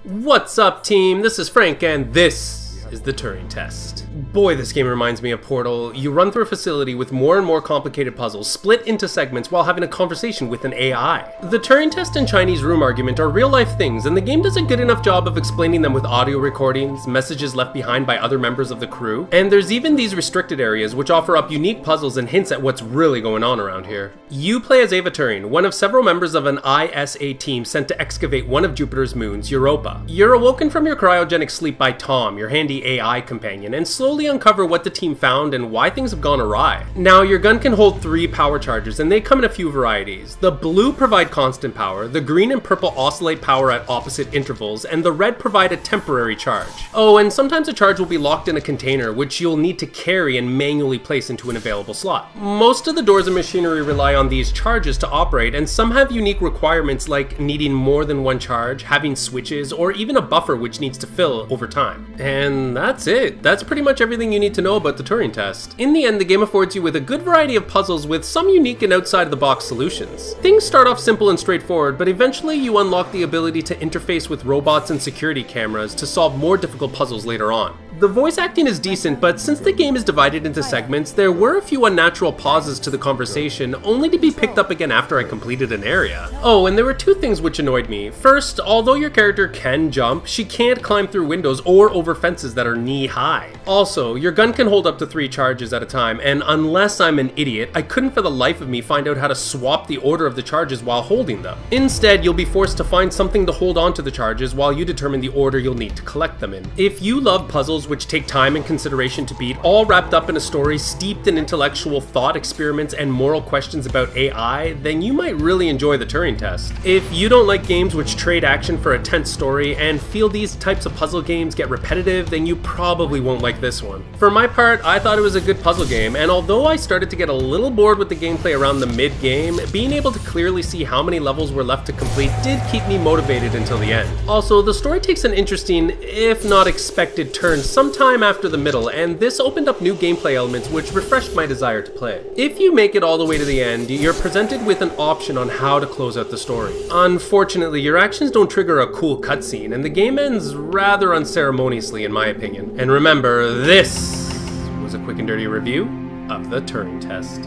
What's up, team? This is Frank, and this is the Turing test. Boy, this game reminds me of Portal. You run through a facility with more and more complicated puzzles, split into segments while having a conversation with an AI. The Turing test and Chinese room argument are real-life things, and the game does a good enough job of explaining them with audio recordings, messages left behind by other members of the crew, and there's even these restricted areas which offer up unique puzzles and hints at what's really going on around here. You play as Ava Turing, one of several members of an ISA team sent to excavate one of Jupiter's moons, Europa. You're awoken from your cryogenic sleep by Tom, your handy AI companion, and slowly uncover what the team found and why things have gone awry. Now, your gun can hold 3 power charges, and they come in a few varieties. The blue provide constant power, the green and purple oscillate power at opposite intervals, and the red provide a temporary charge. Oh, and sometimes a charge will be locked in a container, which you'll need to carry and manually place into an available slot. Most of the doors and machinery rely on these charges to operate, and some have unique requirements like needing more than one charge, having switches, or even a buffer which needs to fill over time. And that's it. That's pretty much everything you need to know about the Turing test. In the end, the game affords you with a good variety of puzzles with some unique and outside-of-the-box solutions. Things start off simple and straightforward, but eventually you unlock the ability to interface with robots and security cameras to solve more difficult puzzles later on. The voice acting is decent, but since the game is divided into segments, there were a few unnatural pauses to the conversation, only to be picked up again after I completed an area. Oh, and there were 2 things which annoyed me. First, although your character can jump, she can't climb through windows or over fences that are knee-high. Also, your gun can hold up to 3 charges at a time, and unless I'm an idiot, I couldn't for the life of me find out how to swap the order of the charges while holding them. Instead, you'll be forced to find something to hold on to the charges while you determine the order you'll need to collect them in. If you love puzzles which take time and consideration to beat, all wrapped up in a story steeped in intellectual thought experiments and moral questions about AI, then you might really enjoy the Turing test. If you don't like games which trade action for a tense story and feel these types of puzzle games get repetitive, then you probably won't like this one. For my part, I thought it was a good puzzle game, and although I started to get a little bored with the gameplay around the mid-game, being able to clearly see how many levels were left to complete did keep me motivated until the end. Also, the story takes an interesting, if not expected, turn sometime after the middle, and this opened up new gameplay elements which refreshed my desire to play. If you make it all the way to the end, you're presented with an option on how to close out the story. Unfortunately, your actions don't trigger a cool cutscene, and the game ends rather unceremoniously in my opinion. And remember, this was a quick and dirty review of the Turing test.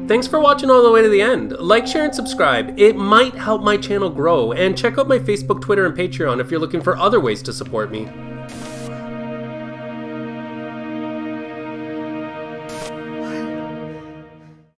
Thanks for watching all the way to the end. Like, share, and subscribe. It might help my channel grow, and check out my Facebook, Twitter, and Patreon if you're looking for other ways to support me.